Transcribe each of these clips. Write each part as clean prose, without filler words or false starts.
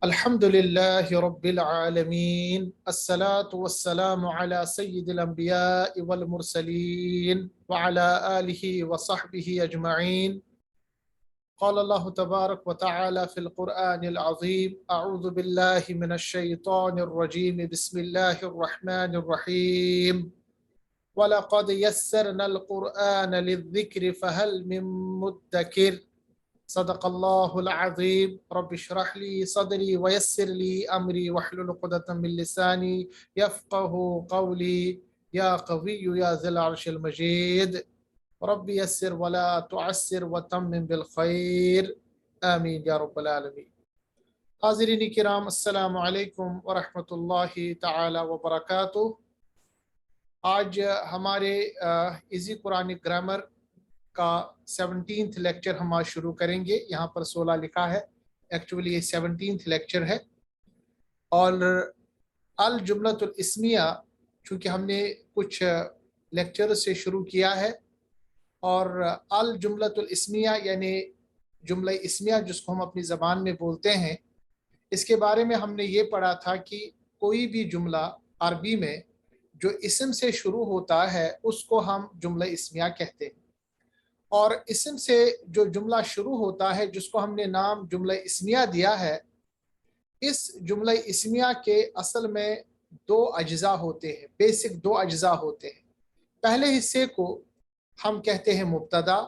الحمد لله رب العالمين الصلاة والسلام على سيد الأنبياء والمرسلين وعلى آله وصحبه أجمعين. قال الله تبارك وتعالى في القرآن العظيم: أعوذ بالله من الشيطان الرجيم، بسم الله الرحمن الرحيم. ولقد يسرنا القرآن للذكر فهل من مدكر. صدق الله العظيم. رب اشرح لي صدري ويسر لي أمري واحلل عقدة من لساني يفقه قولي. يا قوي يا ذا العرش المجيد، رب يسر ولا تعسر وتمم بالخير، آمین یا رب العالمین. حاضرین کرام، السلام علیکم ورحمۃ اللہ تعالی وبرکاتہ. آج ہمارے ایزی قرآن گرامر کا 17th لیکچر ہم آج شروع کریں گے. یہاں پر 16 لکھا ہے، ایکچولی یہ 17th لیکچر ہے. اور الجملۃ الاسمیہ چونکہ ہم نے کچھ لیکچر سے شروع کیا ہے، اور الجملۃ الاسمیہ یعنی جملہ اسمیہ جس کو ہم اپنی زبان میں بولتے ہیں، اس کے بارے میں ہم نے یہ پڑھا تھا کہ کوئی بھی جملہ عربی میں جو اسم سے شروع ہوتا ہے اس کو ہم جملہ اسمیہ کہتے ہیں. اور اسم سے جو جملہ شروع ہوتا ہے جس کو ہم نے نام جملہ اسمیہ دیا ہے، اس جملہ اسمیہ کے اصل میں دو اجزاء ہوتے ہیں، بیسک دو اجزاء ہوتے ہیں. پہلے حصے کو ہم کہتے ہیں مبتدا،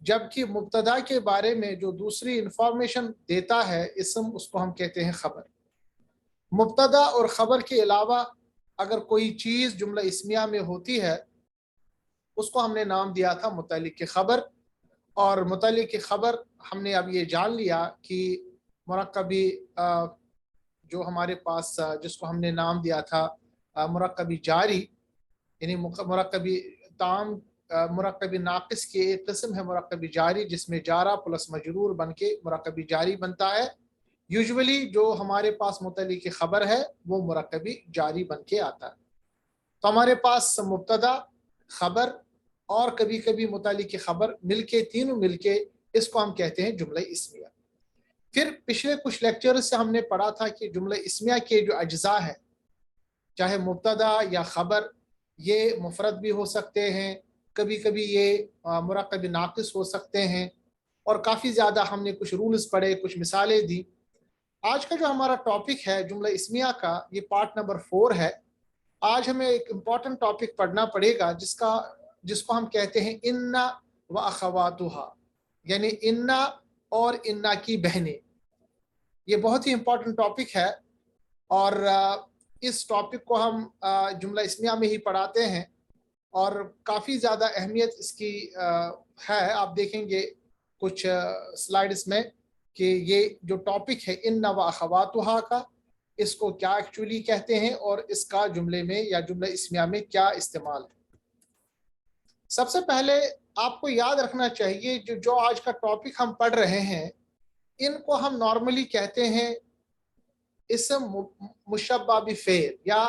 جبکہ مبتدا کے بارے میں جو دوسری انفارمیشن دیتا ہے اسم، اس کو ہم کہتے ہیں خبر. مبتدا اور خبر کے علاوہ اگر کوئی چیز جملہ اسمیہ میں ہوتی ہے اس کو ہم نے نام دیا تھا متعلق خبر. اور متعلق خبر ہم نے اب یہ جان لیا کہ مرکبی جو ہمارے پاس جس کو ہم نے نام دیا تھا مرکبی جاری، یعنی مرکبی تام مرکبی ناقص کی ایک قسم ہے مرکبی جاری، جس میں جارہ پلس مجرور بن کے مرکبی جاری بنتا ہے. یوزولی جو ہمارے پاس متعلق خبر ہے وہ مرکبی جاری بن کے آتا ہے. تو ہمارے پاس مبتدا، خبر اور کبھی کبھی متعلق خبر مل کے، تینوں مل کے اس کو ہم کہتے ہیں جملہ اسمیہ. پھر پچھلے کچھ لیکچر سے ہم نے پڑھا تھا کہ جملہ اسمیہ کے جو اجزاء ہیں، چاہے مبتدا یا خبر، یہ مفرد بھی ہو سکتے ہیں، کبھی کبھی یہ مرکب ناقص ہو سکتے ہیں، اور کافی زیادہ ہم نے کچھ رولز پڑھے، کچھ مثالیں دی. آج کا جو ہمارا ٹاپک ہے جملہ اسمیہ کا، یہ پارٹ نمبر 4 ہے. آج ہمیں ایک امپورٹنٹ ٹاپک پڑھنا پڑے گا جس کو ہم کہتے ہیں انا و اخواتہا، یعنی انا اور انا کی بہنیں. یہ بہت ہی امپورٹنٹ ٹاپک ہے، اور اس ٹاپک کو ہم جملہ اسمیہ میں ہی پڑھاتے ہیں، اور کافی زیادہ اہمیت اس کی ہے. آپ دیکھیں گے کچھ سلائیڈز میں کہ یہ جو ٹاپک ہے انا و اخواتہا کا، اس کو کیا ایکچولی کہتے ہیں اور اس کا جملے میں یا جملہ اسمیہ میں کیا استعمال ہے. سب سے پہلے آپ کو یاد رکھنا چاہیے جو آج کا ٹاپک ہم پڑھ رہے ہیں، ان کو ہم نارملی کہتے ہیں اسم مشبہ بفعل یا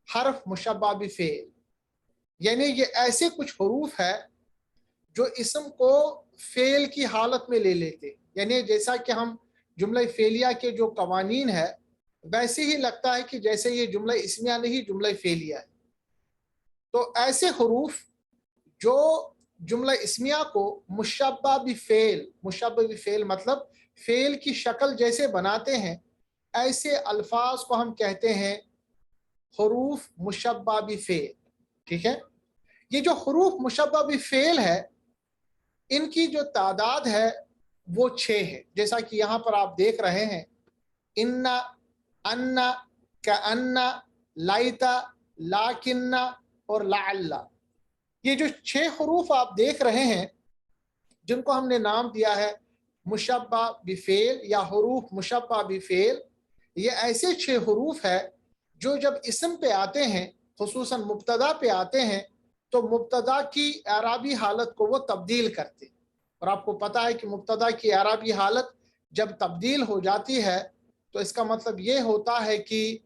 حرف مشبہ بفعل. یعنی یہ ایسے کچھ حروف ہے جو اسم کو فعل کی حالت میں لے لیتے، یعنی جیسا کہ ہم جملہ فعلیہ کے جو قوانین ہے ویسے ہی لگتا ہے کہ جیسے یہ جملہ اسمیہ نہیں جملہ فعلیہ ہے. تو ایسے حروف جو جملہ اسمیہ کو مشبہ بفعل مطلب فعل کی شکل جیسے بناتے ہیں، ایسے الفاظ کو ہم کہتے ہیں حروف مشبہ بفعل. ٹھیک ہے، یہ جو حروف مشبہ بفعل ہے ان کی جو تعداد ہے وہ 6 ہے، جیسا کہ یہاں پر آپ دیکھ رہے ہیں انا، انا، کانا، لائتا، لاکنہ اور لعل. یہ جو 6 حروف آپ دیکھ رہے ہیں جن کو ہم نے نام دیا ہے مشبہ بفعل یا حروف مشبہ بفعل، یہ ایسے 6 حروف ہے جو جب اسم پہ آتے ہیں، خصوصاً مبتدا پہ آتے ہیں، تو مبتدا کی اعرابی حالت کو وہ تبدیل کرتے. اور آپ کو پتہ ہے کہ مبتدا کی اعرابی حالت جب تبدیل ہو جاتی ہے تو اس کا مطلب یہ ہوتا ہے کہ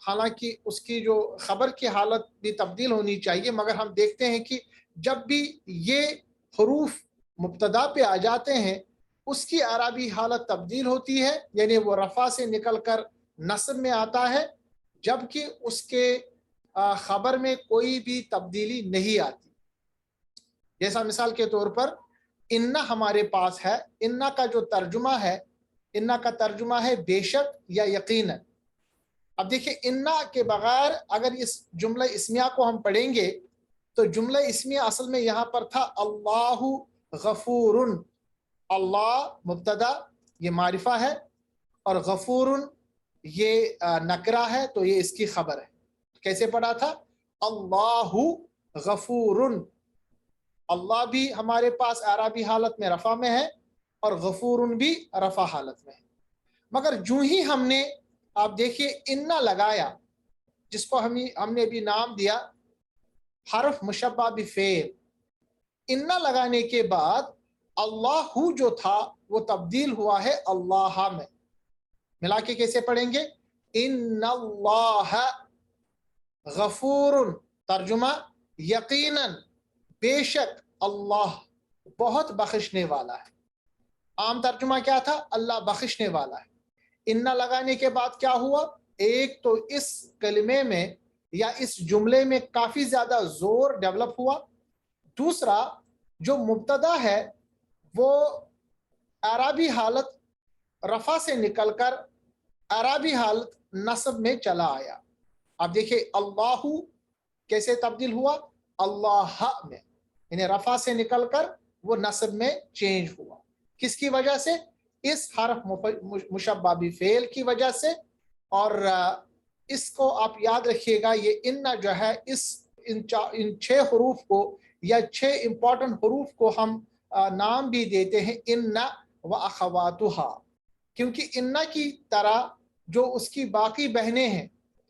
حالانکہ اس کی جو خبر کی حالت بھی تبدیل ہونی چاہیے، مگر ہم دیکھتے ہیں کہ جب بھی یہ حروف مبتدا پہ آ جاتے ہیں اس کی اعرابی حالت تبدیل ہوتی ہے، یعنی وہ رفع سے نکل کر نصب میں آتا ہے، جبکہ اس کے خبر میں کوئی بھی تبدیلی نہیں آتی۔ جیسا مثال کے طور پر انا ہمارے پاس ہے، انا کا جو ترجمہ ہے، انا کا ترجمہ ہے بے شک یا یقیناً۔ اب دیکھیں انا کے بغیر اگر اس جملہ اسمیہ کو ہم پڑھیں گے تو جملہ اسمیہ اصل میں یہاں پر تھا اللہ غفور، اللہ مبتدا یہ معرفہ ہے اور غفور یہ نکرہ ہے، تو یہ اس کی خبر ہے۔ کیسے پڑھا تھا؟ اللہ غفور، اللہ بھی ہمارے پاس اعرابی حالت میں رفع میں ہے اور غفور بھی رفع حالت میں ہے، مگر جو ہی ہم نے آپ دیکھیے انا لگایا، جس کو ہم نے بھی نام دیا حرف مشبہ بفعل، انا لگانے کے بعد اللہ جو تھا وہ تبدیل ہوا ہے اللہ میں۔ ملا کے کیسے پڑھیں گے؟ ان اللہ غفور، ترجمہ یقیناً بے شک اللہ بہت بخشنے والا ہے۔ عام ترجمہ کیا تھا؟ اللہ بخشنے والا ہے۔ انا لگانے کے بعد کیا ہوا؟ ایک تو اس کلمے میں یا اس جملے میں کافی زیادہ زور ڈیولپ ہوا، دوسرا جو مبتدا ہے وہ اعرابی حالت رفع سے نکل کر اعرابی حالت نصب میں چلا آیا۔ اب دیکھیں اللہ کیسے تبدیل ہوا؟ اللہ میں، یعنی رفع سے نکل کر وہ نصب میں چینج ہوا۔ کس کی وجہ سے؟ اس حرف مشبہ بفعل کی وجہ سے۔ اور اس کو آپ یاد رکھیے گا، یہ ان جو ہے ان 6 حروف کو یا 6 امپورٹنٹ حروف کو ہم نام بھی دیتے ہیں ان و اخواتها، کیونکہ ان کی طرح جو اس کی باقی بہنیں ہیں،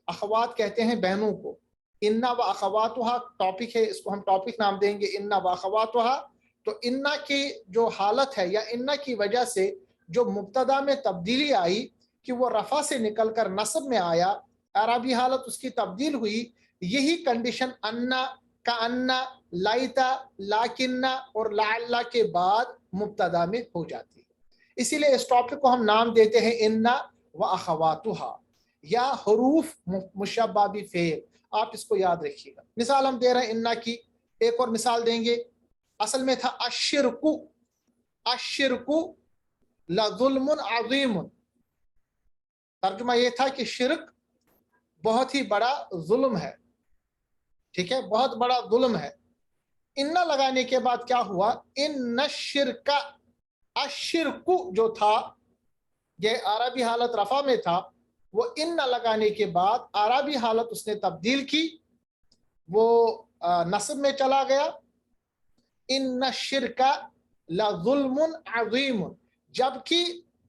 اخوات کہتے ہیں بہنوں کو، ان و اخواتها ٹاپک ہے، اس کو ہم ٹاپک نام دیں گے ان و اخواتها۔ تو ان کی جو حالت ہے یا ان کی وجہ سے جو مبتدا میں تبدیلی آئی کہ وہ رفع سے نکل کر نصب میں آیا، اعرابی حالت اس کی تبدیل ہوئی، یہی کنڈیشن انا کا انا، لائتا، لاکنہ اور لعل کے بعد مبتدا میں ہو جاتی ہے۔ اسی لیے اس ٹاپک کو ہم نام دیتے ہیں انا و اخواتها یا حروف مشبہ بفعل۔ آپ اس کو یاد رکھیے گا۔ مثال ہم دے رہے ہیں انا کی، ایک اور مثال دیں گے۔ اصل میں تھا الشرک، الشرک لظلم عظیم، ترجمہ یہ تھا کہ شرک بہت ہی بڑا ظلم ہے، ٹھیک ہے، بہت بڑا ظلم ہے۔ انا لگانے کے بعد کیا ہوا؟ ان الشرک، الشرک جو تھا یہ عربی حالت رفع میں تھا، وہ ان لگانے کے بعد عربی حالت اس نے تبدیل کی، وہ نصب میں چلا گیا۔ ان الشرک لظلم عظیم، جبکہ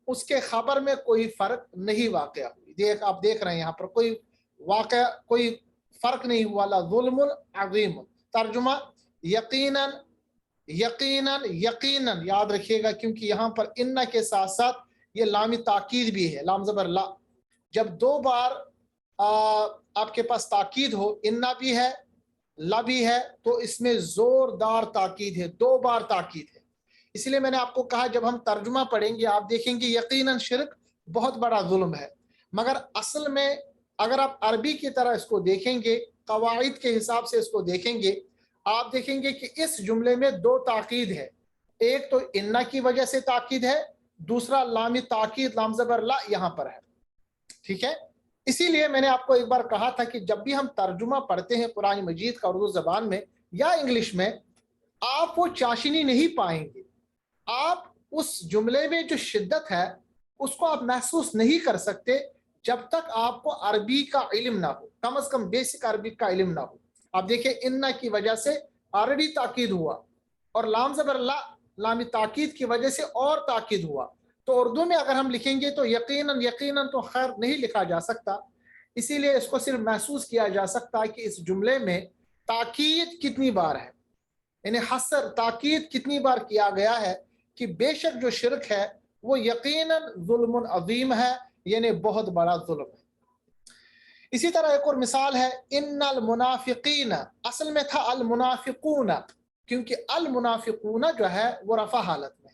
اس کے خبر میں کوئی فرق نہیں واقع ہوئی۔ آپ دیکھ رہے ہیں یہاں پر کوئی فرق نہیں ہوا، لظلم عظیم۔ ترجمہ یقیناً، یقیناً، یقیناً یاد رکھیے گا، کیونکہ یہاں پر ان کے ساتھ ساتھ یہ لام تاکید بھی ہے، لام زبر لا۔ جب 2 بار آپ کے پاس تاکید ہو، انا بھی ہے لا بھی ہے، تو اس میں زوردار تاکید ہے، 2 بار تاکید ہے۔ اس لیے میں نے آپ کو کہا جب ہم ترجمہ پڑھیں گے آپ دیکھیں گے یقیناً شرک بہت بڑا ظلم ہے، مگر اصل میں اگر آپ عربی کی طرح اس کو دیکھیں گے، قواعد کے حساب سے اس کو دیکھیں گے، آپ دیکھیں گے کہ اس جملے میں 2 تاکید ہے، ایک تو انا کی وجہ سے تاکید ہے، دوسرا لام تاکید لام زبر لا یہاں پر ہے، ٹھیک ہے۔ اسی لیے میں نے آپ کو ایک بار کہا تھا کہ جب بھی ہم ترجمہ پڑھتے ہیں قرآن مجید کا اردو زبان میں یا انگلش میں، آپ وہ چاشنی نہیں پائیں گے، آپ اس جملے میں جو شدت ہے اس کو آپ محسوس نہیں کر سکتے جب تک آپ کو عربی کا علم نہ ہو، کم از کم بیسک عربی کا علم نہ ہو۔ آپ دیکھیں انا کی وجہ سے آلریڈی تاکید ہوا، اور لام زبر لا، لام تاکید کی وجہ سے اور تاکید ہوا۔ تو اردو میں اگر ہم لکھیں گے تو یقیناً یقیناً تو خیر نہیں لکھا جا سکتا، اسی لیے اس کو صرف محسوس کیا جا سکتا ہے کہ اس جملے میں تاکید کتنی بار ہے، یعنی حصر تاکید کتنی بار کیا گیا ہے کہ بے شک جو شرک ہے وہ یقیناً ظلم عظیم ہے، یعنی بہت بڑا ظلم ہے۔ اسی طرح ایک اور مثال ہے ان المنافقین، اصل میں تھا المنافقون، کیونکہ المنافقون جو ہے وہ رفع حالت میں،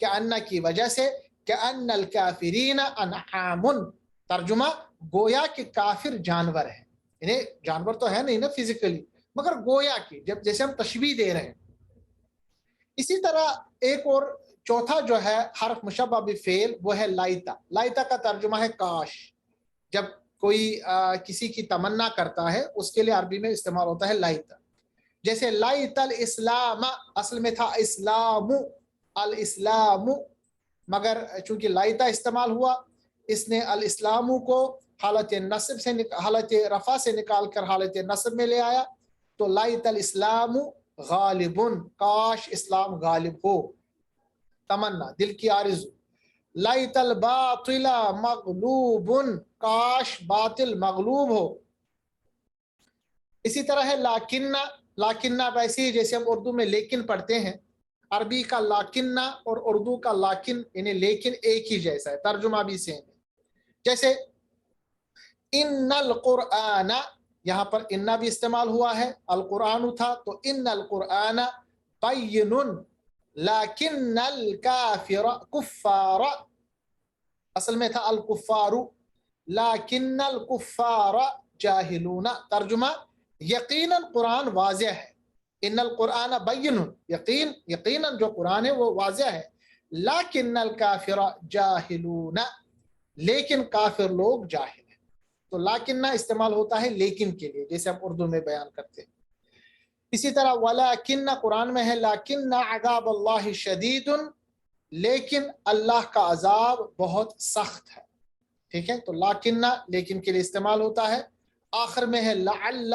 کہ ان کی وجہ سے، کہ ان الکافرین انعام، ترجمہ گویا کہ کافر جانور ہے، یعنی جانور تو ہے نہیں نا فزیکلی، مگر گویا کہ جب جیسے ہم تشبیہ دے رہے ہیں. اسی طرح ایک اور چوتھا جو ہے حرف مشبہ بفعل وہ ہے لائتا. لائتا کا ترجمہ ہے کاش. جب کوئی کسی کی تمنا کرتا ہے اس کے لیے عربی میں استعمال ہوتا ہے لائتا. جیسے لائت الاسلام، اصل میں تھا اسلام، الاسلام، مگر چونکہ لائتا استعمال ہوا اس نے الاسلام کو حالت نصب سے حالت رفع سے نکال کر حالت نصب میں لے آیا. تو لائت الاسلام غالب، کاش اسلام غالب ہو، تمنا دل کی آرزو. لائت الباطل مغلوب، کاش باطل مغلوب ہو. اسی طرح ہے لاکنہ. لاکنہ ویسے ہی جیسے ہم اردو میں لیکن پڑھتے ہیں، عربی کا لاکنہ اور اردو کا لاکن یعنی لیکن ایک ہی جیسا ہے، ترجمہ بھی سیم ہے. جیسے ان القرآن، یہاں پر انا بھی استعمال ہوا ہے، القرآن تھا تو ان القرآن بین لیکن الکافر کفار، اصل میں تھا الکفار لیکن الکفار جاہلون. ترجمہ یقیناً قرآن واضح ہے، ان القرآن بین، یقیناً جو قرآن ہے وہ واضح ہے، لیکن الکافر جاہلون، لیکن کافر لوگ جاہل ہیں. تو لیکنہ استعمال ہوتا ہے لیکن کے لیے، جیسے ہم اردو میں بیان کرتے ہیں. اسی طرح ولیکن قرآن میں ہے لیکن عذاب اللہ شدید، لیکن اللہ کا عذاب بہت سخت ہے. ٹھیک ہے، تو لیکن کے لیے استعمال ہوتا ہے. آخر میں ہے لعل.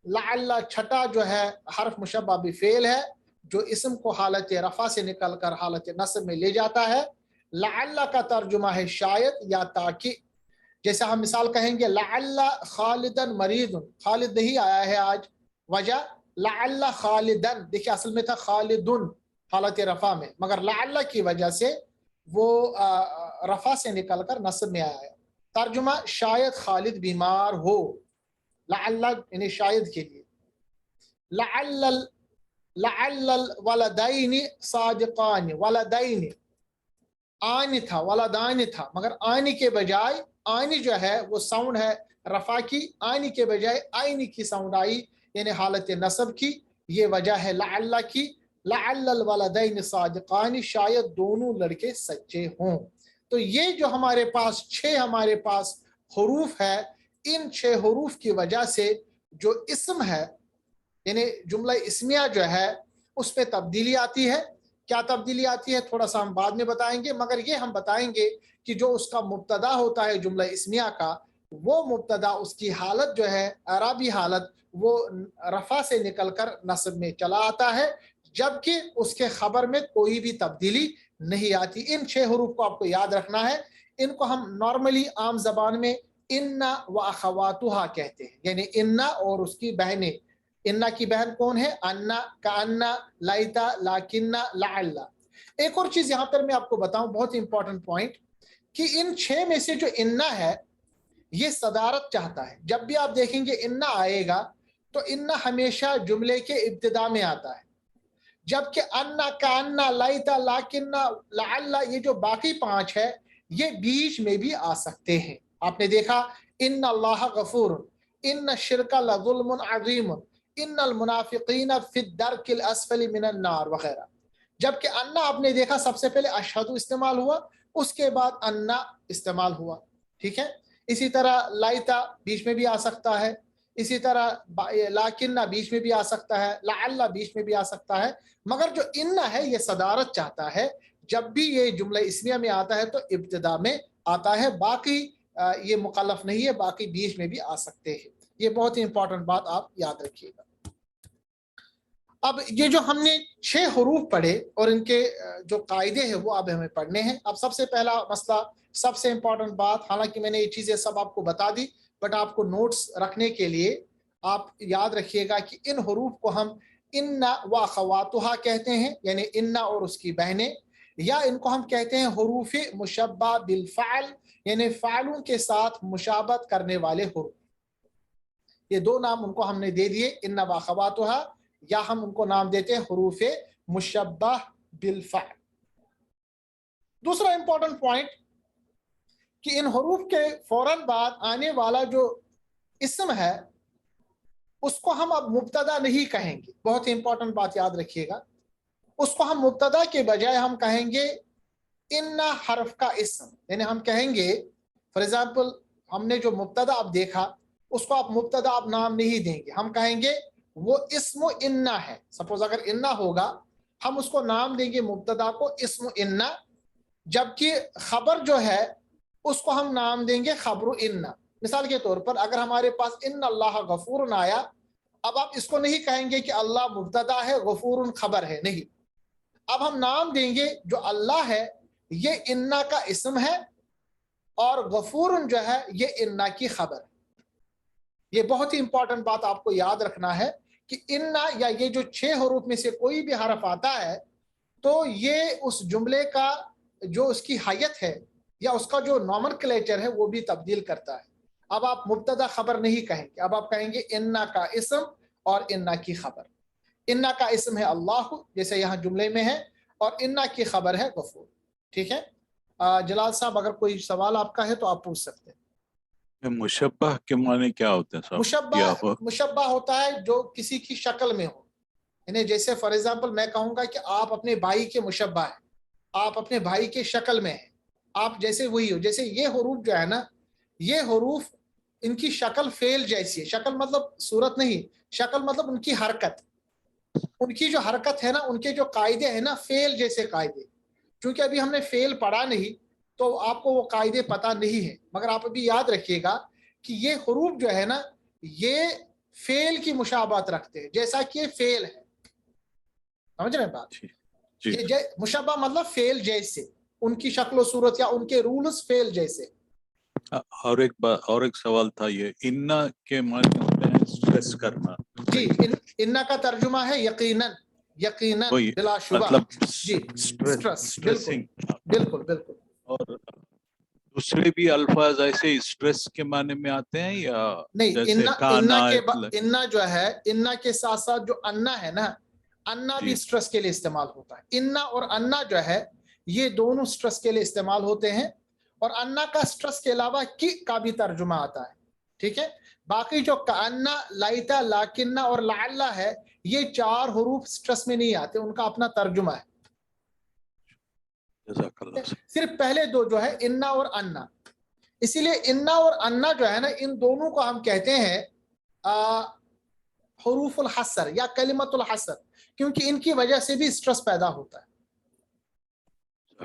لعل چھٹا جو ہے حرف مشبہ بفعل ہے جو اسم کو حالت رفع سے نکل کر حالت نصب میں لے جاتا ہے. لعل کا ترجمہ ہے شاید یا تاکہ. جیسے ہم مثال کہیں گے لعل خالدن مریض، خالد نہیں آیا ہے آج، وجہ لعل خالدن، دیکھیں اصل میں تھا خالدن حالت رفع میں، مگر لعل کی وجہ سے وہ رفع سے نکل کر نصب میں آیا ہے. ترجمہ شاید خالد بیمار ہو، لعل یعنی شاید کے لیے. لعل الولدین صادقان، ولدین آنی تھا، ولدان تھا، مگر آنی کے بجائے، آنی جو ہے وہ ساؤنڈ ہے رفع کی، آنی کے بجائے آئینی کی ساؤنڈ آئی یعنی حالت نصب کی. یہ وجہ ہے لعل کی. لعل الولدین صادقان، شاید دونوں لڑکے سچے ہوں. تو یہ جو ہمارے پاس حروف ہے، ان 6 حروف کی وجہ سے جو اسم ہے یعنی جملہ اسمیہ جو ہے اس پہ تبدیلی آتی ہے. کیا تبدیلی آتی ہے تھوڑا سا ہم بعد میں بتائیں گے، مگر یہ ہم بتائیں گے کہ جو اس کا مبتدا ہوتا ہے جملہ اسمیہ کا، وہ مبتدا اس کی حالت جو ہے اعرابی حالت وہ رفع سے نکل کر نصب میں چلا آتا ہے، جبکہ اس کے خبر میں کوئی بھی تبدیلی نہیں آتی. ان 6 حروف کو آپ کو یاد رکھنا ہے. ان کو ہم نارملی عام زبان میں انا و اخواتها کہتے ہیں، یعنی انا اور اس کی بہنیں. انا کی بہن کون ہے؟ انا، کانا، لائتا، لاکنہ، لعل. ایک اور چیز یہاں پر میں آپ کو بتاؤں، بہت امپورٹنٹ پوائنٹ، کہ ان 6 میں سے جو انا ہے یہ صدارت چاہتا ہے. جب بھی آپ دیکھیں گے انا آئے گا تو انا ہمیشہ جملے کے ابتدا میں آتا ہے، جبکہ انا، کانا، لائتا، لاکنہ، لعل یہ جو باقی 5 ہے یہ بیچ میں بھی آ سکتے ہیں. آپ نے دیکھا ان اللہ غفور، ان الشرک لظلم عظیم، ان المنافقین فی الدرک الاسفل من النار وغیرہ. جبکہ انا آپ نے دیکھا سب سے پہلے اشہد استعمال ہوا، اس کے بعد انا استعمال ہوا. ٹھیک ہے، اسی طرح لائتا بیچ میں بھی آ سکتا ہے، اسی طرح لاکنہ بیچ میں بھی آ سکتا ہے، لعل بیچ میں بھی آ سکتا ہے. مگر جو انا ہے یہ صدارت چاہتا ہے، جب بھی یہ جملہ اسمیہ میں آتا ہے تو ابتدا میں آتا ہے، باقی یہ مکلف نہیں ہے، باقی بیچ میں بھی آ سکتے ہیں. یہ بہت ہی امپورٹنٹ بات آپ یاد رکھیے گا. اب یہ جو ہم نے 6 حروف پڑھے اور ان کے جو قاعدے ہیں وہ اب ہمیں پڑھنے ہیں. اب سب سے پہلا مسئلہ، سب سے امپورٹنٹ بات، حالانکہ میں نے یہ چیزیں سب آپ کو بتا دی، بٹ آپ کو نوٹس رکھنے کے لیے آپ یاد رکھیے گا کہ ان حروف کو ہم انا و اخواتها کہتے ہیں، یعنی انا اور اس کی بہنیں، یا ان کو ہم کہتے ہیں حروف مشبہ بالفعل، یعنی فعلوں کے ساتھ مشابہت کرنے والے حروف. یہ 2 نام ان کو ہم نے دے دیے، انا و اخواتها، یا ہم ان کو نام دیتے ہیں حروف مشبہ بالفعل. دوسرا امپورٹنٹ پوائنٹ کہ ان حروف کے فوراً بعد آنے والا جو اسم ہے اس کو ہم اب مبتدا نہیں کہیں گے. بہت ہی امپورٹنٹ بات یاد رکھیے گا, اس کو ہم مبتدا کے بجائے ہم کہیں گے ان حرف کا اسم. یعنی ہم کہیں گے فار ایگزامپل ہم نے جو مبتدا اب دیکھا اس کو آپ مبتدا اب نام نہیں دیں گے, ہم کہیں گے وہ اسم انا ہے. سپوز اگر انا ہوگا ہم اس کو نام دیں گے مبتدا کو اسم انا, جبکہ خبر جو ہے اس کو ہم نام دیں گے خبر انا. مثال کے طور پر اگر ہمارے پاس ان اللہ غفور آیا, اب آپ اس کو نہیں کہیں گے کہ اللہ مبتدا ہے غفور خبر ہے, نہیں, اب ہم نام دیں گے جو اللہ ہے یہ انا کا اسم ہے اور غفور جو ہے یہ انا کی خبر ہے. یہ بہت ہی امپورٹنٹ بات آپ کو یاد رکھنا ہے کہ انا یا یہ جو 6 حروف میں سے کوئی بھی حرف آتا ہے تو یہ اس جملے کا جو اس کی حیت ہے یا اس کا جو نومنکلیچر ہے وہ بھی تبدیل کرتا ہے. اب آپ مبتدا خبر نہیں کہیں گے, اب آپ کہیں گے انا کا اسم اور انا کی خبر. انا کا اسم ہے اللہ جیسے یہاں جملے میں ہے, اور انا کی خبر ہے غفور. ٹھیک ہے, جلال صاحب اگر کوئی سوال آپ کا ہے تو آپ پوچھ سکتے ہیں. مشبہ کے معنی کیا ہوتے ہیں صاحب؟ مشبہ ہوتا ہے جو کسی کی شکل میں ہو. یعنی جیسے فار ایگزامپل میں کہوں گا کہ آپ اپنے بھائی کے مشبہ ہیں, آپ اپنے بھائی کے شکل میں ہیں, آپ جیسے وہی ہو. جیسے یہ حروف جو ہے نا, یہ حروف ان کی شکل فعل جیسی ہے. شکل مطلب صورت نہیں, شکل مطلب ان کی حرکت, ان کی جو حرکت ہے نا, ان کے جو قاعدے ہیں نا فعل جیسے قاعدے. چونکہ ابھی ہم نے فعل پڑھا نہیں تو آپ کو وہ قاعدے پتہ نہیں ہیں, مگر آپ ابھی یاد رکھیے گا کہ یہ حروف جو ہے نا یہ فعل کی مشابہت رکھتے ہیں جیسا کہ یہ فعل ہے. سمجھ رہے ہیں بات؟ یہ مشابہ مطلب فعل جیسے, ان کی شکل و صورت یا ان کے رولز فعل جیسے. اور ایک سوال تھا, یہ انا کے معنی ہوتے ہیں اسٹریس کرنا. جی, انا کا ترجمہ ہے یقیناً, یقیناً بلا شبہ. مطلب جی اسٹریس, بالکل بالکل. اور دوسرے بھی الفاظ ایسے اسٹریس کے معنی میں آتے ہیں یا نہیں؟ جیسے انا جو ہے, انا کے ساتھ ساتھ جو انا ہے نا, انا بھی اسٹریس کے لیے استعمال ہوتا ہے. انا اور انا جو ہے یہ دونوں اسٹریس کے لیے استعمال ہوتے ہیں, اور انا کا اسٹریس کے علاوہ کی کا بھی ترجمہ آتا ہے. ٹھیک ہے, باقی جو کانا, لائتا, لاکنہ اور لعلہ ہے یہ 4 حروف اسٹریس میں نہیں آتے, ان کا اپنا ترجمہ ہے. صرف پہلے 2 جو ہے انا اور انا. اسی لیے انا اور انا جو ہے نا ان دونوں کو ہم کہتے ہیں حروف الحصر یا کلمت الحصر, کیونکہ ان کی وجہ سے بھی اسٹریس پیدا ہوتا ہے.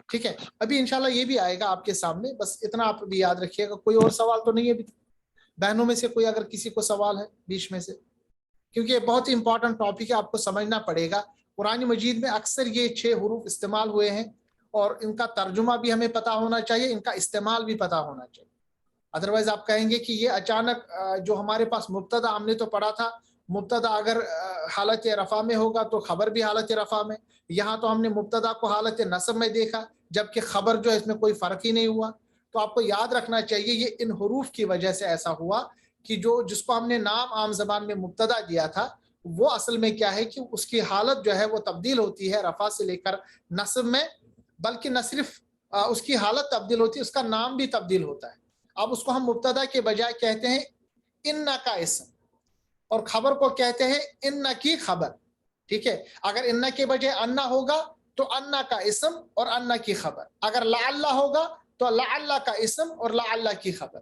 ٹھیک ہے, ابھی انشاءاللہ یہ بھی آئے گا آپ کے سامنے, بس اتنا آپ بھی یاد رکھیے گا. کوئی اور سوال تو نہیں ہے ابھی بہنوں میں سے کوئی, اگر کسی کو سوال ہے بیچ میں سے, کیونکہ یہ بہت ہی امپورٹنٹ ٹاپک ہے, آپ کو سمجھنا پڑے گا. قرآن مجید میں اکثر یہ 6 حروف استعمال ہوئے ہیں اور ان کا ترجمہ بھی ہمیں پتہ ہونا چاہیے, ان کا استعمال بھی پتہ ہونا چاہیے. ادروائز آپ کہیں گے کہ یہ اچانک جو ہمارے پاس مبتدا ہم نے تو پڑھا تھا, مبتدا اگر حالت رفع میں ہوگا تو خبر بھی حالت رفع میں. یہاں تو ہم نے مبتدا کو حالت نصب میں دیکھا جبکہ خبر جو ہے اس میں کوئی فرق ہی نہیں ہوا. تو آپ کو یاد رکھنا چاہیے یہ ان حروف کی وجہ سے ایسا ہوا کہ جس کو ہم نے نام عام زبان میں مبتدا دیا تھا وہ اصل میں کیا ہے کہ اس کی حالت جو ہے وہ تبدیل ہوتی ہے رفع سے لے کر نصب میں, بلکہ نہ صرف اس کی حالت تبدیل ہوتی ہے, اس کا نام بھی تبدیل ہوتا ہے. اب اس کو ہم مبتدا کے بجائے کہتے ہیں انا کا اسم, اور خبر کو کہتے ہیں انا کی خبر. ٹھیک ہے, اگر انا کے بجائے انا ہوگا تو انا کا اسم اور انا کی خبر, اگر لعلہ ہوگا تو لعلہ کا اسم اور لعلہ کی خبر.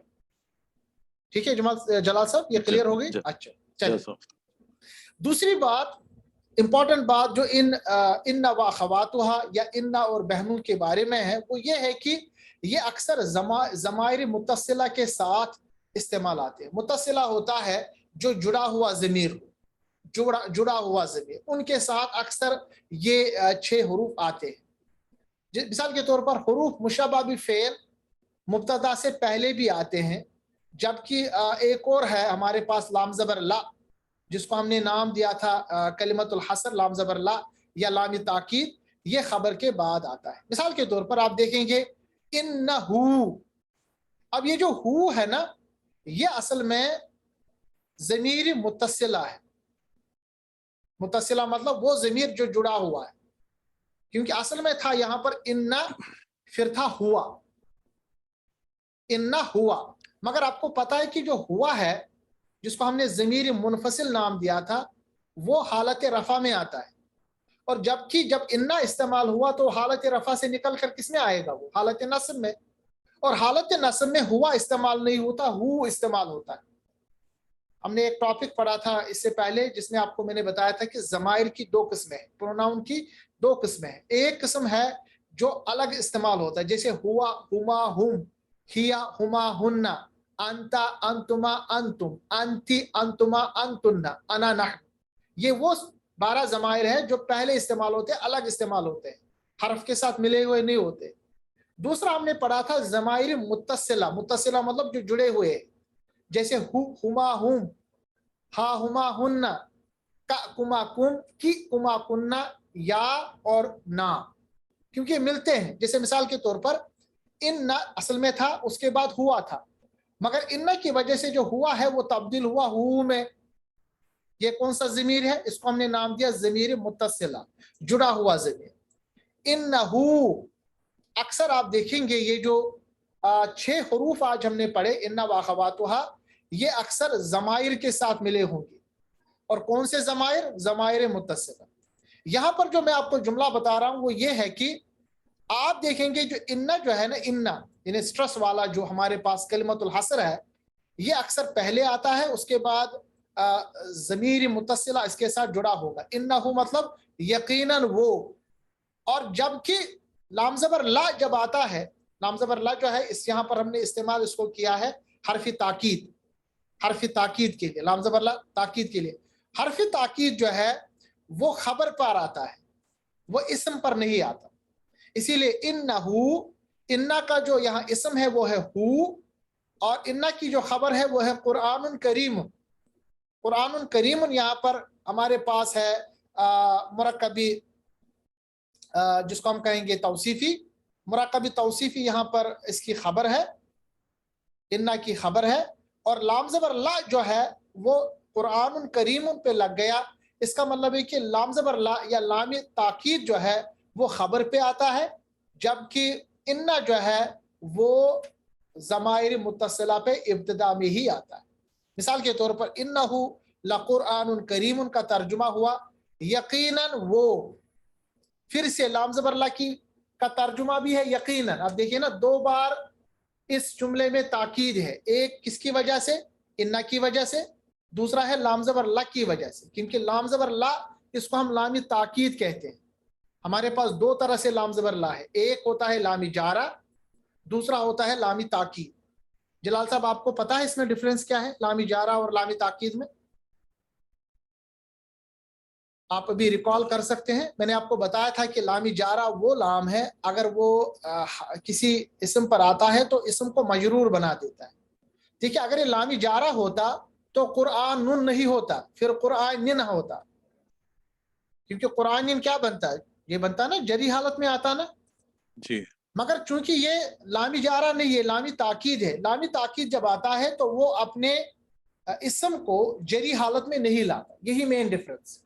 ٹھیک ہے جلال صاحب, یہ کلیئر ہو گئی؟ اچھا چلیے. دوسری بات, امپورٹنٹ بات جو ان و اخواتها یا ان اور بہنوں کے بارے میں ہے وہ یہ ہے کہ یہ اکثر ضمائر متصلہ کے ساتھ استعمال آتے ہیں. متصلہ ہوتا ہے جو جڑا ہوا ضمیر ہو, جڑا ہوا ضمیر, ان کے ساتھ اکثر یہ 6 حروف آتے ہیں. مثال کے طور پر حروف مشابہ بھی فعل مبتدا سے پہلے بھی آتے ہیں, جبکہ ایک اور ہے ہمارے پاس لام زبر لا, جس کو ہم نے نام دیا تھا کلمت الحصر, لام زبر لا یا لام تاکید, یہ خبر کے بعد آتا ہے. مثال کے طور پر آپ دیکھیں گے انہو, اب یہ جو ہو ہے نا یہ اصل میں ضمیر متصلہ ہے. متصلہ مطلب وہ ضمیر جو جڑا ہوا ہے, کیونکہ اصل میں تھا یہاں پر انہ, پھر تھا ہوا، انا ہوا. مگر آپ کو پتا ہے کہ جو ہوا ہے جس کو ہم نے ضمیر منفصل نام دیا تھا وہ حالت رفع میں آتا ہے، اور جبکہ جب انا استعمال ہوا تو حالت رفع سے نکل کر کس میں آئے گا؟ وہ حالت نصب میں. اور حالت نصب میں ہوا استعمال نہیں ہوتا، ہو استعمال ہوتا ہے. ہم نے ایک ٹاپک پڑھا تھا اس سے پہلے جس میں آپ کو میں نے بتایا تھا کہ ضمائر کی دو قسمیں ہیں، پروناؤن کی دو قسمیں ہیں. ایک قسم ہے جو الگ استعمال ہوتا ہے، جیسے ہوا، ہما، ہم، ہیا، ہما، ہننا، انتا، انتما، انتم، انتی، انتما، انتن، انا، نحن. یہ وہ 12 ضمائر ہیں جو پہلے استعمال ہوتے ہیں، الگ استعمال ہوتے ہیں، حرف کے ساتھ ملے ہوئے نہیں ہوتے. دوسرا ہم نے پڑھا تھا ضمائر متصلہ. متصلہ مطلب جو جڑے ہوئے، جیسے ہو، ہما، ہم، ہا، ہما، ہننا، کا، کما، کم، کی، کما، کننا، یا اور نا، کیونکہ ملتے ہیں. جیسے مثال کے طور پر ان اصل میں تھا، اس کے بعد ہوا تھا، مگر ان کی وجہ سے جو ہوا ہے وہ تبدیل ہوا ہو میں. یہ کون سا ضمیر ہے؟ اس کو ہم نے نام دیا ضمیر متصلہ، جڑا ہوا ضمیر. انہو، اکثر آپ دیکھیں گے یہ جو 6 حروف آج ہم نے پڑھے ان واخواتھا، یہ اکثر ضمائر کے ساتھ ملے ہوں گے. اور کون سے ضمائر؟ ضمائر متصلہ. یہاں پر جو میں آپ کو جملہ بتا رہا ہوں وہ یہ ہے کہ آپ دیکھیں گے جو ان جو ہے نا، ان یعنی سٹرس والا جو ہمارے پاس کلمت الحصر ہے، یہ اکثر پہلے آتا ہے، اس کے بعد ضمیر متصلہ اس کے ساتھ جڑا ہوگا. انہو مطلب یقیناً وہ. اور جبکہ لام زبر لا جب آتا ہے، لام زبر لا جو ہے اس یہاں پر ہم نے استعمال اس کو کیا ہے حرف تاکید. حرف تاکید کے لیے لام زبر لا تاکید کے لیے. حرف تاکید جو ہے وہ خبر پر آتا ہے، وہ اسم پر نہیں آتا. اسی لیے انہو، انا کا جو یہاں اسم ہے وہ ہے ہو، اور انا کی جو خبر ہے وہ ہے قرآن کریم. قرآن کریم یہاں پر ہمارے پاس ہے مرکبی، جس کو ہم کہیں گے توصیفی. مرکبی توصیفی یہاں پر اس کی خبر ہے، انا کی خبر ہے. اور لام زبر لا جو ہے وہ قرآن کریم پہ لگ گیا. اس کا مطلب ہے کہ لام زبر لا یا لام تاکید جو ہے وہ خبر پہ آتا ہے، جبکہ انا جو ہے وہ ضمائر متصلہ پہ ابتدا میں ہی آتا ہے. مثال کے طور پر انہو لقرآن کریم کا ترجمہ ہوا یقیناً وہ. پھر سے لام زبر لا کی کا ترجمہ بھی ہے یقیناً. اب دیکھیے نا، 2 بار اس جملے میں تاکید ہے. ایک کس کی وجہ سے؟ انا کی وجہ سے. دوسرا ہے لام زبر لا کی وجہ سے، کیونکہ لام زبر لا اس کو ہم لام تاکید کہتے ہیں. ہمارے پاس 2 طرح سے لام زبر لا ہے، ایک ہوتا ہے لام جارہ، دوسرا ہوتا ہے لام تاکید. جلال صاحب آپ کو پتا ہے اس میں ڈیفرنس کیا ہے لام جارہ اور لام تاکید میں؟ آپ ابھی ریکال کر سکتے ہیں. میں نے آپ کو بتایا تھا کہ لام جارہ وہ لام ہے اگر وہ کسی اسم پر آتا ہے تو اسم کو مجرور بنا دیتا ہے. دیکھیے اگر یہ لام جارہ ہوتا تو قرآن نن نہیں ہوتا، پھر قرآن نن ہوتا، کیونکہ قرآن نن کیا بنتا ہے؟ یہ بنتا نا جری حالت میں آتا نا جی. مگر چونکہ یہ لامی جارہ نہیں، یہ لامی تاکید ہے. لامی تاکید جب آتا ہے تو وہ اپنے اسم کو جری حالت میں نہیں لاتا. یہی مین ڈفرنس.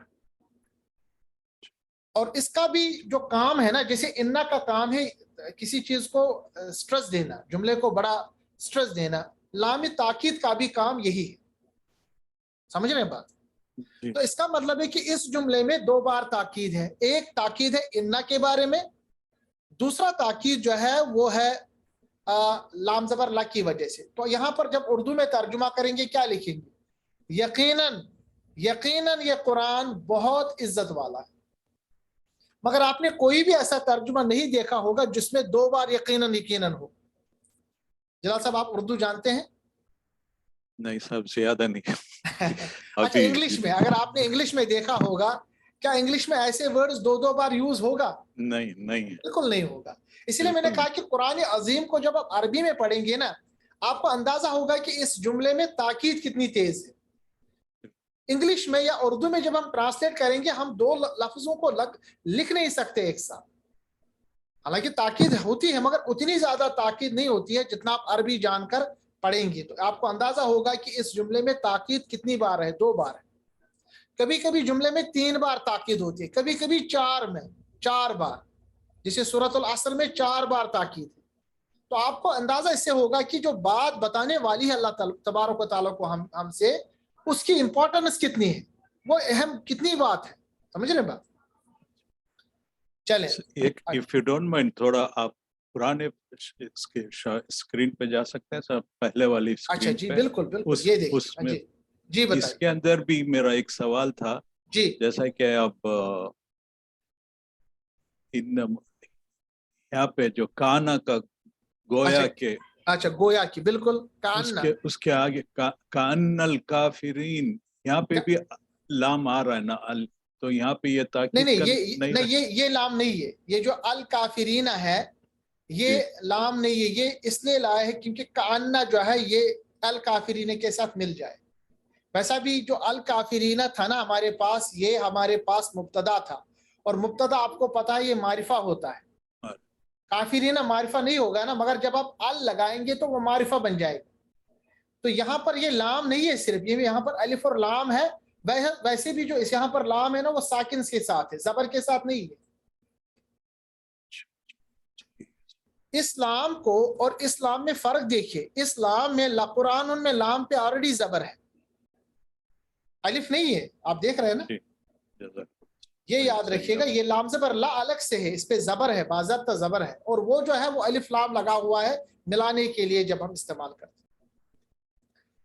اور اس کا بھی جو کام ہے نا، جیسے انا کا کام ہے کسی چیز کو سٹرس دینا، جملے کو بڑا سٹرس دینا، لامی تاکید کا بھی کام یہی ہے. سمجھ رہے ہیں بات؟ تو اس کا مطلب ہے کہ اس جملے میں 2 بار تاکید ہے. ایک تاکید ہے انا کے بارے میں، دوسرا تاکید جو ہے وہ ہے لام زبر لا کی وجہ سے. تو یہاں پر جب اردو میں ترجمہ کریں گے کیا لکھیں گے؟ یقیناً، یقیناً یہ قرآن بہت عزت والا ہے. مگر آپ نے کوئی بھی ایسا ترجمہ نہیں دیکھا ہوگا جس میں 2 بار یقیناً یقیناً ہو. جلال صاحب آپ اردو جانتے ہیں؟ نہیں صاحب زیادہ نہیں. اچھا انگلش میں، اگر آپ نے انگلش میں دیکھا ہوگا، کیا انگلش میں ایسے ورڈز 2 بار یوز ہوگا؟ نہیں بالکل نہیں ہوگا. اس لیے میں نے کہا کہ قرآن عظیم کو جب آپ عربی میں پڑھیں گے نا، آپ کو اندازہ ہوگا کہ اس جملے میں تاکید کتنی تیز ہے. انگلش میں یا اردو میں جب ہم ٹرانسلیٹ کریں گے ہم 2 لفظوں کو لکھ نہیں سکتے ایک ساتھ. حالانکہ تاکید ہوتی ہے مگر اتنی زیادہ تاکید نہیں ہوتی ہے جتنا آپ عربی جان کر پڑھیں گے. تو آپ کو اندازہ ہوگا کہ اس جملے میں تاکید کتنی بار ہے. 2 بار ہے. کبھی کبھی جملے میں 3 بار تاکید ہوتی ہے، کبھی کبھی 4 بار. جسے سورۃ العصر میں 4 بار تاکید ہے. تو آپ کو اندازہ اس سے ہوگا کہ جو بات بتانے والی ہے اللہ تبارک و تعالیٰ کو ہم سے، اس کی امپورٹنس کتنی ہے، وہ اہم کتنی بات ہے. سمجھ رہے بات؟ چلیں ایک if you don't mind تھوڑا آپ پرانے اسکرین پہ جا سکتے ہیں سر، پہلے والی اچھا اسکرین جی پہ. بالکل بالکل، یہ دیکھیں. اس میں جی اس بتائیے. کے اندر بھی میرا ایک سوال تھا، جی جیسا کہ اب یہاں پہ جو کانا کا گویا کے، اچھا گویا کی، بالکل کان، اس کے آگے کان الکافرین، یہاں پہ بھی لام آ رہا ہے نا، تو یہاں پہ یہ تاکید نہیں یہ لام نہیں ہے. یہ جو الکافرین ہے یہ لام نہیں ہے، یہ اس لیے لایا ہے کیونکہ کاننا جو ہے یہ الکافرین کے ساتھ مل جائے. ویسا بھی جو الکافرین تھا نا ہمارے پاس، یہ ہمارے پاس مبتدا تھا، اور مبتدا آپ کو پتا ہے یہ معرفہ ہوتا ہے. کافرین معرفہ نہیں ہوگا نا، مگر جب آپ ال لگائیں گے تو وہ معرفہ بن جائے گا. تو یہاں پر یہ لام نہیں ہے صرف، یہ یہاں پر الف اور لام ہے. ویسے بھی جو اس یہاں پر لام ہے نا وہ ساکن کے ساتھ ہے، زبر کے ساتھ نہیں ہے. اسلام کو اور اسلام میں فرق دیکھیے. اسلام میں قرآن میں لام پہ آلریڈی زبر ہے، الف نہیں ہے. آپ دیکھ رہے ہیں نا، یہ یاد رکھیے گا، یہ لام زبر لا الگ سے ہے، اس پہ زبر ہے، باضابطہ زبر ہے. اور وہ جو ہے وہ الف لام لگا ہوا ہے ملانے کے لیے جب ہم استعمال کرتے ہیں.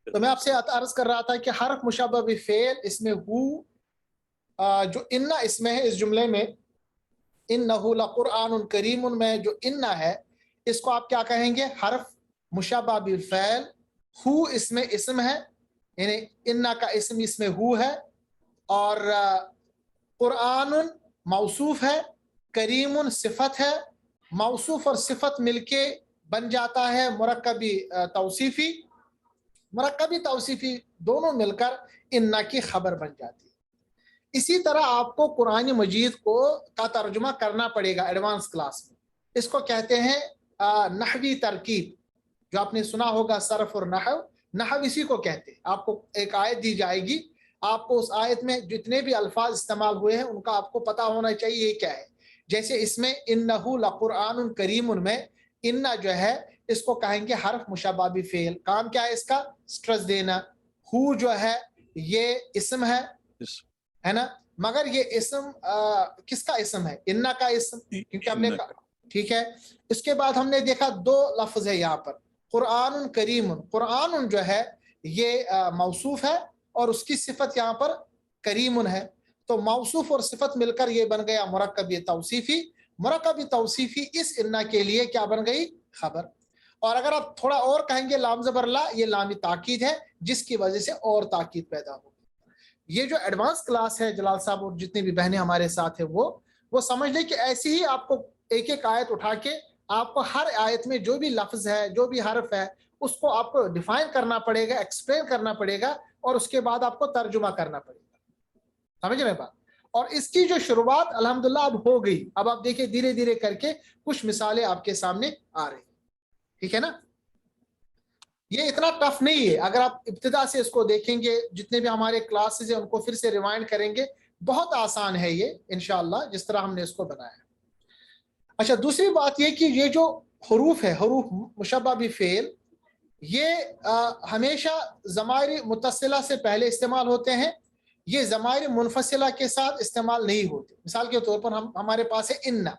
تو میں آپ سے عرض کر رہا تھا کہ حرف مشبہ بفعل اس میں ہو، جو انا اس میں ہے اس جملے میں، انہ لقرآن کریم میں جو انا ہے اس کو آپ کیا کہیں گے؟ حرف مشبہ بالفعل. ہو اس میں اسم ہے، یعنی انا کا اسم اس میں ہو ہے، اور قرآن موصوف ہے، کریم صفت ہے. موصوف اور صفت مل کے بن جاتا ہے مرکبی توصیفی. مرکبی توصیفی دونوں مل کر انا کی خبر بن جاتی ہے. اسی طرح آپ کو قرآن مجید کا ترجمہ کرنا پڑے گا ایڈوانس کلاس میں. اس کو کہتے ہیں نحوی ترکیب، جو آپ نے سنا ہوگا صرف اور نحو اسی کو کہتے ہیں. آپ کو ایک آیت دی جائے گی، آپ کو اس آیت میں جتنے بھی الفاظ استعمال ہوئے ہیں ان کا آپ کو پتا ہونا چاہیے یہ کیا ہے. جیسے اس میں انہ لقرآن کریم میں انا جو ہے اس کو کہیں گے حرف مشبہ بفعل. کام کیا ہے اس کا؟ سٹرس دینا. ہو جو ہے یہ اسم ہے نا، مگر یہ اسم کس کا اسم ہے؟ انا کا اسم، کیونکہ ہم نے ٹھیک ہے. اس کے بعد ہم نے دیکھا 2 لفظ ہے یہاں پر، قرآن کریم. قرآن جو ہے یہ موصوف ہے اور اس کی صفت یہاں پر کریم ہے. تو موصوف اور صفت مل کر یہ بن گیا مرکب توصیفی. مرکب توصیفی اس انا کے لیے کیا بن گئی؟ خبر. اور اگر آپ تھوڑا اور کہیں گے لام زبر لا، یہ لامی تاکید ہے جس کی وجہ سے اور تاکید پیدا ہوگی. یہ جو ایڈوانس کلاس ہے جلال صاحب اور جتنی بھی بہنیں ہمارے ساتھ ہیں وہ سمجھ لیں کہ ایسی ہی آپ کو ایک ایک آیت اٹھا کے آپ کو ہر آیت میں جو بھی لفظ ہے، جو بھی حرف ہے، اس کو آپ کو ڈیفائن کرنا پڑے گا، ایکسپلین کرنا پڑے گا، اور اس کے بعد آپ کو ترجمہ کرنا پڑے گا. سمجھ رہے بات؟ اور اس کی جو شروعات الحمدللہ اب ہو گئی. اب آپ دیکھیں دھیرے دھیرے کر کے کچھ مثالیں آپ کے سامنے آ رہی ہیں. ٹھیک ہے نا؟ یہ اتنا ٹف نہیں ہے. اگر آپ ابتدا سے اس کو دیکھیں گے، جتنے بھی ہمارے کلاسز ہیں ان کو پھر سے ریوائنڈ کریں گے، بہت آسان ہے یہ انشاءاللہ جس طرح ہم نے اس کو بنایا. اچھا، دوسری بات یہ کہ یہ جو حروف ہے، حروف مشبہ بفعل، یہ ہمیشہ ضمائر متصلہ سے پہلے استعمال ہوتے ہیں. یہ ضمائر منفصلہ کے ساتھ استعمال نہیں ہوتے. مثال کے طور پر ہمارے پاس ہے انا،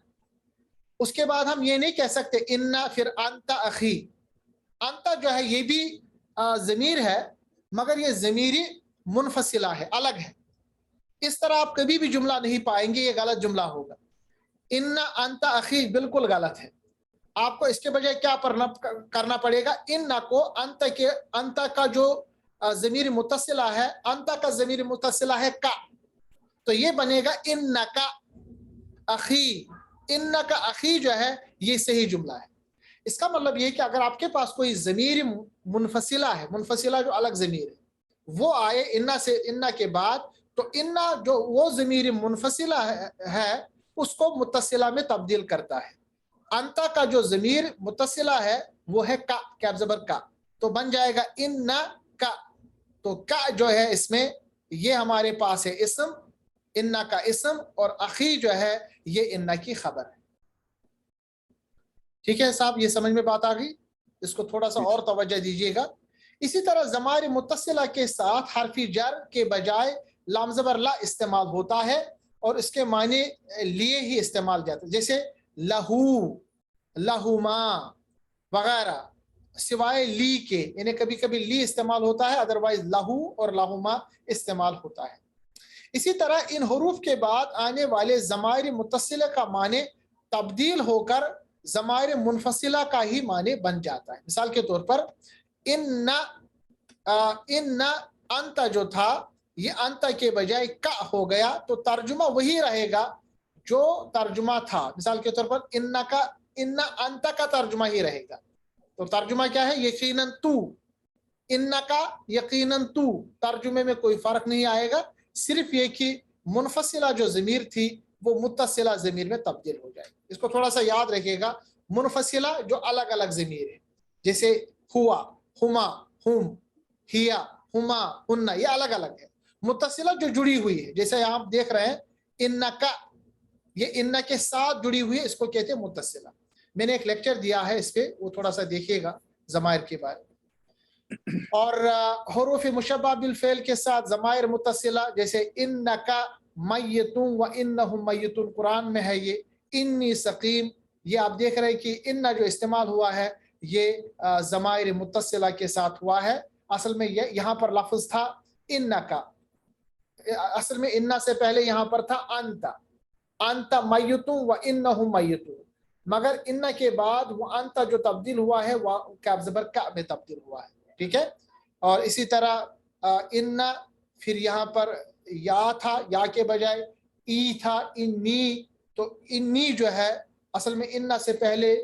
اس کے بعد ہم یہ نہیں کہہ سکتے انا پھر انت اخی. انت جو ہے یہ بھی ضمیر ہے، مگر یہ ضمیری منفصلہ ہے، الگ ہے. اس طرح آپ کبھی بھی جملہ نہیں پائیں گے، یہ غلط جملہ ہوگا. انا انت اخی بالکل غلط ہے. آپ کو اس کے بجائے کیا کرنا پڑے گا؟ انا کو انت کا جو ضمیر متصلہ ہے، انت کا ضمیر متصلہ ہے کا، تو یہ بنے گا انا کا اخی. انا کا اخی جو ہے یہ صحیح جملہ ہے. اس کا مطلب یہ کہ اگر آپ کے پاس کوئی ضمیر منفصلہ ہے، منفصلہ جو الگ ضمیر ہے، وہ آئے انا کے بعد، تو انا جو وہ ضمیر منفصلہ ہے اس کو متصلہ میں تبدیل کرتا ہے. انتا کا جو ضمیر متصلہ ہے وہ ہے کا، کیپ زبر کا، تو بن جائے گا انا کا. تو کا جو ہے اس میں یہ ہمارے پاس ہے اسم، انا کا اسم، اور اخی جو ہے یہ انا کی خبر ہے. ٹھیک ہے صاحب، یہ سمجھ میں بات آ گئی؟ اس کو تھوڑا سا اور توجہ دیجیے گا. اسی طرح ضمائر متصلہ کے ساتھ حرف جر کے بجائے لام زبر لا استعمال ہوتا ہے اور اس کے معنی لیے ہی استعمال جاتا ہے، جیسے لہو، لہما وغیرہ، سوائے لی کے، یعنی کبھی کبھی لی استعمال ہوتا ہے، ادروائز لہو اور لہما استعمال ہوتا ہے. اسی طرح ان حروف کے بعد آنے والے ضمائر متصلہ کا معنی تبدیل ہو کر ضمائر منفصلہ کا ہی معنی بن جاتا ہے. مثال کے طور پر ان انت جو تھا، یہ انت کے بجائے کا ہو گیا، تو ترجمہ وہی رہے گا جو ترجمہ تھا. مثال کے طور پر ان انت کا ترجمہ ہی رہے گا. تو ترجمہ کیا ہے؟ یقیناً تو. ان کا یقیناً تو، ترجمے میں کوئی فرق نہیں آئے گا، صرف یہ کہ منفصلہ جو ضمیر تھی وہ متصلہ ضمیر میں تبدیل ہو جائے. اس کو تھوڑا سا یاد رکھیے گا. منفصلہ جو الگ الگ ضمیر ہے، جیسے ہوا، ہما، ہم، ہیا، ہما، ہنہ، یہ الگ الگ ہے. متصلہ جو جڑی ہوئی ہے، جیسے آپ دیکھ رہے ہیں ان کا، یہ ان کے ساتھ جڑی ہوئی ہے، اس کو کہتے ہیں متصلہ. میں نے ایک لیکچر دیا ہے اس پہ، وہ تھوڑا سا دیکھیے گا ضمائر کے بارے میں. اور حروف مشبہ بالفعل کے ساتھ ضمائر متصلہ، جیسے انکا میتون و انہم میتون، قرآن میں ہے یہ انی سقیم. یہ آپ دیکھ رہے ہیں کہ ان جو استعمال ہوا ہے یہ ضمائر متصلہ کے ساتھ ہوا ہے. اصل میں یہاں پر لفظ تھا انکا، اصل میں ان سے پہلے یہاں پر تھا انت میتون و انہم میتون، مگر ان کے بعد وہ انت جو تبدیل ہوا ہے وہ کاف زبر کا میں تبدیل ہوا ہے. ٹھیک ہے. اور اسی طرح ان، پھر یہاں پر یا تھا، یا کے بجائے ای تھا، انی. تو انی جو ہے اصل میں ان سے پہلے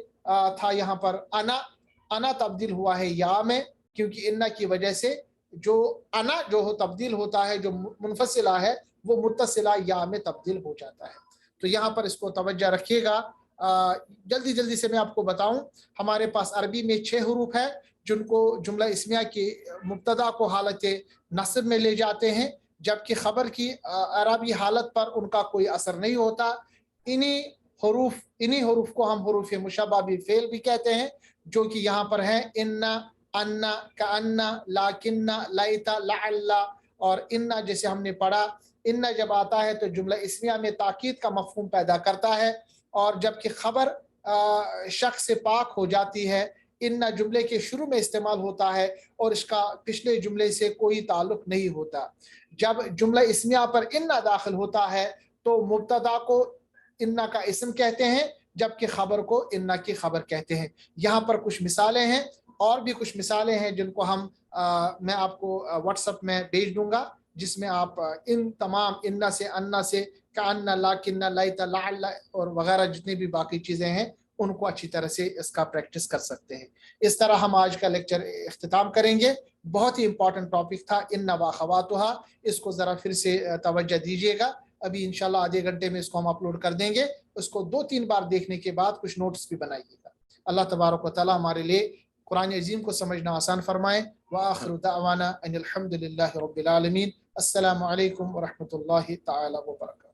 تھا یہاں پر انا تبدیل ہوا ہے یا میں، کیونکہ ان کی وجہ سے جو انا جو ہو تبدیل ہوتا ہے، جو منفصلہ ہے وہ متصلہ یا میں تبدیل ہو جاتا ہے. تو یہاں پر اس کو توجہ رکھیے گا. جلدی سے میں آپ کو بتاؤں، ہمارے پاس عربی میں 6 حروف ہے جن کو جملہ اسمیہ کی مبتدا کو حالت نصب میں لے جاتے ہیں، جبکہ خبر کی اعرابی حالت پر ان کا کوئی اثر نہیں ہوتا. انہی حروف کو ہم حروف مشبہ بالفعل بھی کہتے ہیں، جو کہ یہاں پر ہیں ان، کأن، لاکن، لیتا، لعل. اور ان جیسے ہم نے پڑھا، ان جب آتا ہے تو جملہ اسمیہ میں تاکید کا مفہوم پیدا کرتا ہے، اور جبکہ خبر شک سے پاک ہو جاتی ہے. ان جملے کے شروع میں استعمال ہوتا ہے اور اس کا پچھلے جملے سے کوئی تعلق نہیں ہوتا. جب جملہ اسمیہ پر ان داخل ہوتا ہے تو مبتدا کو ان کا اسم کہتے ہیں، جبکہ خبر کو ان کی خبر کہتے ہیں. یہاں پر کچھ مثالیں ہیں، اور بھی کچھ مثالیں ہیں جن کو میں آپ کو واٹس ایپ میں بھیج دوں گا، جس میں آپ ان تمام ان سے، ان سے، کأن، لاکن، لیت، لعل اور وغیرہ جتنی بھی باقی چیزیں ہیں ان کو اچھی طرح سے اس کا پریکٹس کر سکتے ہیں. اس طرح ہم آج کا لیکچر اختتام کریں گے. بہت ہی امپورٹنٹ ٹاپک تھا ان و اخواتھا. اس کو ذرا پھر سے توجہ دیجیے گا. ابھی انشاءاللہ آدھے گھنٹے میں اس کو ہم اپلوڈ کر دیں گے. اس کو 2-3 بار دیکھنے کے بعد کچھ نوٹس بھی بنائیے گا. اللہ تبارک و تعالی ہمارے لیے قرآن عظیم کو سمجھنا آسان فرمائے. وآخر دعوانا ان الحمد للہ رب العالمین. السلام علیکم ورحمۃ اللہ تعالی وبرکاتہ.